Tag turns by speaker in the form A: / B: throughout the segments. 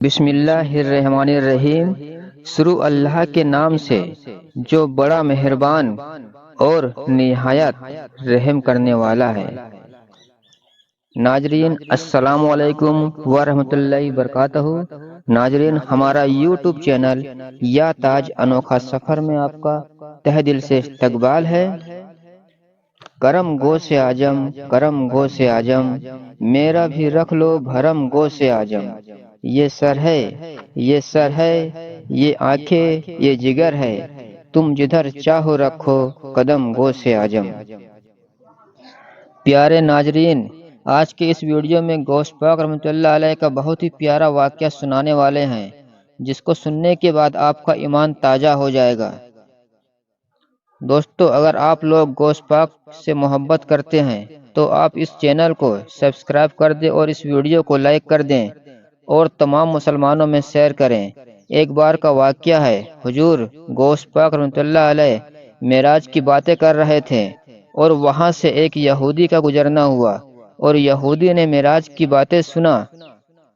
A: بسم اللہ الرحمن الرحیم۔ شروع اللہ کے نام سے جو بڑا مہربان اور نہایت رحم کرنے والا ہے۔ ناظرین السلام علیکم ورحمۃ اللہ وبرکاتہ۔ ناظرین، ہمارا یوٹیوب چینل یا تاج انوکھا سفر میں آپ کا تہ دل سے استقبال ہے۔ کرم گو سے آجم، کرم گو سے آجم، میرا بھی رکھ لو بھرم گو سے آجم۔ یہ سر ہے، یہ سر ہے، یہ آنکھیں، یہ جگر ہے، تم جدھر چاہو رکھو قدم گو سے آجم۔ پیارے ناظرین، آج کے اس ویڈیو میں غوث پاک رحمۃ اللہ علیہ کا بہت ہی پیارا واقعہ سنانے والے ہیں، جس کو سننے کے بعد آپ کا ایمان تازہ ہو جائے گا۔ دوستو، اگر آپ لوگ غوث پاک سے محبت کرتے ہیں تو آپ اس چینل کو سبسکرائب کر دیں اور اس ویڈیو کو لائک کر دیں اور تمام مسلمانوں میں شیئر کریں۔ ایک بار کا واقعہ ہے، حضور غوث پاک رحمۃ اللہ علیہ معراج کی باتیں کر رہے تھے اور وہاں سے ایک یہودی کا گزرنا ہوا، اور یہودی نے معراج کی باتیں سنا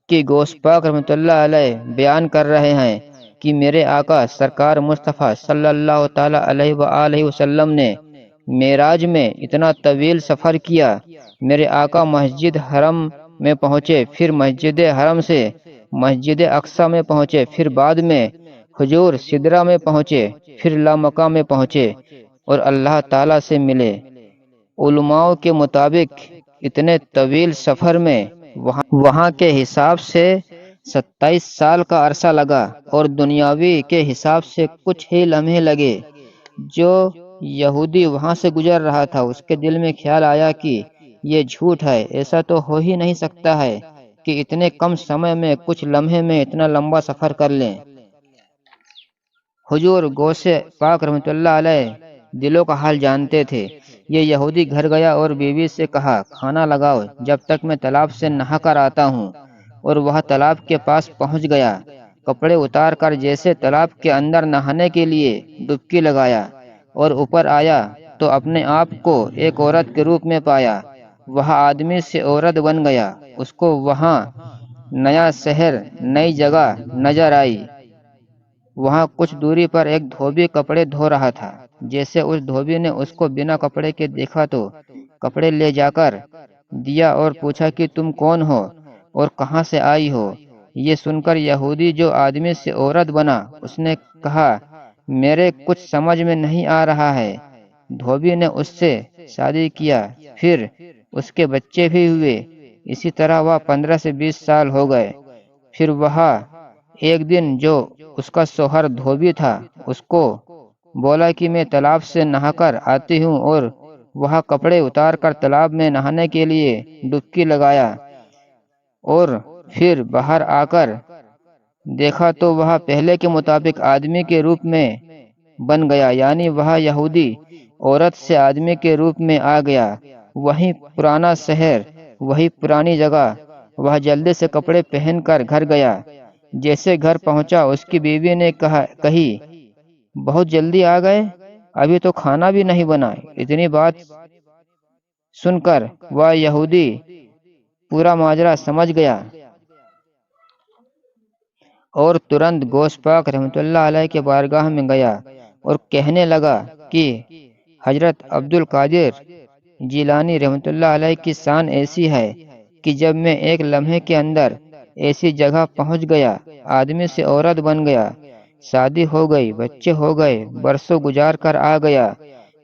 A: کہ غوث پاک رحمۃ اللہ علیہ بیان کر رہے ہیں کہ میرے آقا سرکار مصطفیٰ صلی اللہ تعالی علیہ وآلہ وسلم نے معراج میں اتنا طویل سفر کیا۔ میرے آقا مسجد حرم میں پہنچے، پھر مسجد حرم سے مسجد اقصی میں پہنچے، پھر بعد میں حجور سدرہ میں پہنچے، پھر لامکہ میں پہنچے اور اللہ تعالیٰ سے ملے۔ علماء کے مطابق اتنے طویل سفر میں وہاں کے حساب سے 27 سال کا عرصہ لگا اور دنیاوی کے حساب سے کچھ ہی لمحے لگے۔ جو یہودی وہاں سے گزر رہا تھا اس کے دل میں خیال آیا کہ یہ جھوٹ ہے، ایسا تو ہو ہی نہیں سکتا ہے کہ اتنے کم سمے میں کچھ لمحے میں اتنا لمبا سفر کر لیں۔ حضور غوث پاک رحمۃ اللہ علیہ دلوں کا حال جانتے تھے۔ یہ یہودی گھر گیا اور بیوی سے کہا، کھانا لگاؤ جب تک میں تالاب سے نہا کر آتا ہوں، اور وہ تالاب کے پاس پہنچ گیا۔ کپڑے اتار کر جیسے تالاب کے اندر نہانے کے لیے ڈبکی لگایا اور اوپر آیا تو اپنے آپ کو ایک عورت کے روپ میں پایا۔ وہ آدمی سے عورت بن گیا۔ اس کو وہاں نیا شہر، نئی جگہ نظر آئی۔ وہاں کچھ دوری پر ایک دھوبی کپڑے دھو رہا تھا۔ جیسے اس دھوبی نے اس کو بنا کپڑے کے دیکھا تو کپڑے لے جا کر دیا اور پوچھا کہ تم کون ہو اور کہاں سے آئی ہو؟ یہ سن کر یہودی جو آدمی سے عورت بنا، اس نے کہا، میرے کچھ سمجھ میں نہیں آ رہا ہے۔ دھوبی نے اس سے شادی کیا، پھر اس کے بچے بھی ہوئے۔ اسی طرح وہ 15 سے 20 سال ہو گئے۔ پھر وہاں ایک دن جو اس کا شوہر دھوبی تھا اس کو بولا کہ میں تالاب سے نہا کر آتی ہوں، اور وہاں کپڑے اتار کر تالاب میں نہانے کے لیے ڈبکی لگایا، اور پھر باہر آ کر دیکھا تو وہ پہلے کے مطابق آدمی کے روپ میں بن گیا، یعنی وہ یہودی عورت سے آدمی کے روپ میں آ گیا۔ وہی پرانا شہر، وہی پرانی جگہ۔ وہ جلدی سے کپڑے پہن کر گھر گیا۔ جیسے گھر پہنچا اس کی بیوی نے کہی، بہت جلدی آ گئے، ابھی تو کھانا بھی نہیں بنا۔ اتنی بات سن کر وہ یہودی پورا ماجرا سمجھ گیا اور ترنت غوث پاک رحمۃ اللہ علیہ کے بارگاہ میں گیا اور کہنے لگا کہ حضرت عبد القادر جیلانی رحمۃ اللہ علیہ کی شان ایسی ہے کہ جب میں ایک لمحے کے اندر ایسی جگہ پہنچ گیا، آدمی سے عورت بن گیا، شادی ہو گئی، بچے ہو گئے، برسوں گزار کر آ گیا۔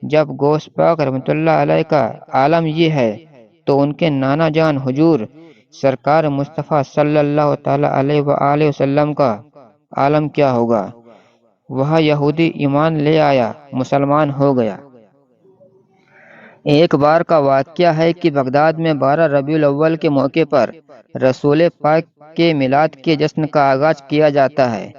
A: جب غوث پاک رحمۃ اللہ علیہ کا عالم یہ ہے تو ان کے نانا جان حضور سرکار مصطفیٰ صلی اللہ تعالی علیہ وآلہ وسلم کا عالم کیا ہوگا؟ وہ یہودی ایمان لے آیا، مسلمان ہو گیا۔ ایک بار کا واقعہ ہے کہ بغداد میں 12 ربیع الاول کے موقع پر رسول پاک کے میلاد کے جشن کا آغاز کیا جاتا ہے۔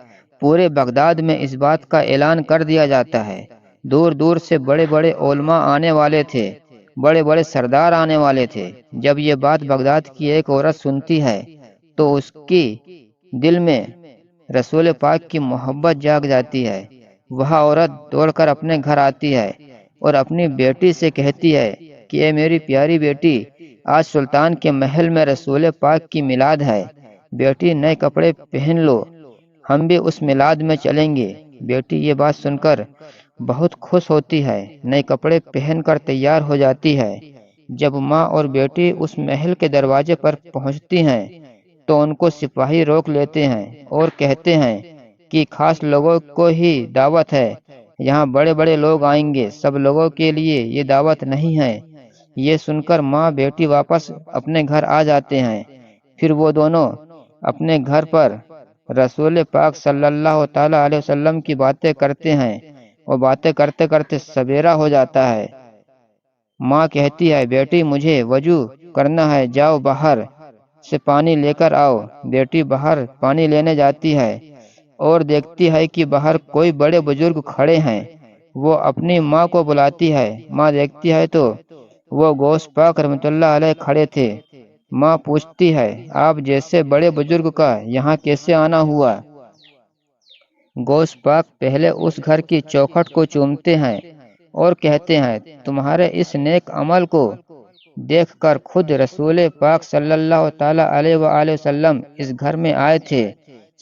A: پورے بغداد میں اس بات کا اعلان کر دیا جاتا ہے۔ دور دور سے بڑے بڑے علماء آنے والے تھے، بڑے بڑے سردار آنے والے تھے۔ جب یہ بات بغداد کی ایک عورت سنتی ہے تو اس کی دل میں رسول پاک کی محبت جاگ جاتی ہے۔ وہ عورت دوڑ کر اپنے گھر آتی ہے اور اپنی بیٹی سے کہتی ہے کہ اے میری پیاری بیٹی، آج سلطان کے محل میں رسول پاک کی میلاد ہے، بیٹی نئے کپڑے پہن لو، ہم بھی اس میلاد میں چلیں گے۔ بیٹی یہ بات سن کر بہت خوش ہوتی ہے، نئے کپڑے پہن کر تیار ہو جاتی ہے۔ جب ماں اور بیٹی اس محل کے دروازے پر پہنچتی ہیں تو ان کو سپاہی روک لیتے ہیں اور کہتے ہیں کہ خاص لوگوں کو ہی دعوت ہے، یہاں بڑے بڑے لوگ آئیں گے، سب لوگوں کے لیے یہ دعوت نہیں ہے۔ یہ سن کر ماں بیٹی واپس اپنے گھر آ جاتے ہیں۔ پھر وہ دونوں اپنے گھر پر رسول پاک صلی اللہ تعالی علیہ وسلم کی باتیں کرتے ہیں اور باتیں کرتے کرتے سویرا ہو جاتا ہے۔ ماں کہتی ہے، بیٹی مجھے وضو کرنا ہے، جاؤ باہر سے پانی لے کر آؤ۔ بیٹی باہر پانی لینے جاتی ہے اور دیکھتی ہے کہ باہر کوئی بڑے بزرگ کھڑے ہیں۔ وہ اپنی ماں کو بلاتی ہے، ماں دیکھتی ہے تو وہ غوث پاک رحمۃ اللہ علیہ کھڑے تھے۔ ماں پوچھتی ہے، آپ جیسے بڑے بزرگ کا یہاں کیسے آنا ہوا؟ غوث پاک پہلے اس گھر کی چوکھٹ کو چومتے ہیں اور کہتے ہیں، تمہارے اس نیک عمل کو دیکھ کر خود رسول پاک صلی اللہ تعالی علیہ وآلہ وسلم اس گھر میں آئے تھے۔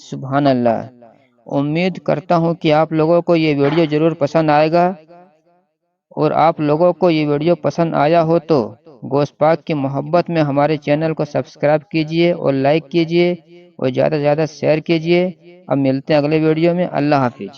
A: سبحان اللہ۔ امید کرتا ہوں کہ آپ لوگوں کو یہ ویڈیو ضرور پسند آئے گا، اور آپ لوگوں کو یہ ویڈیو پسند آیا ہو تو غوث پاک کی محبت میں ہمارے چینل کو سبسکرائب کیجئے اور لائک کیجئے اور زیادہ سے زیادہ شیئر کیجئے۔ اب ملتے ہیں اگلے ویڈیو میں۔ اللہ حافظ۔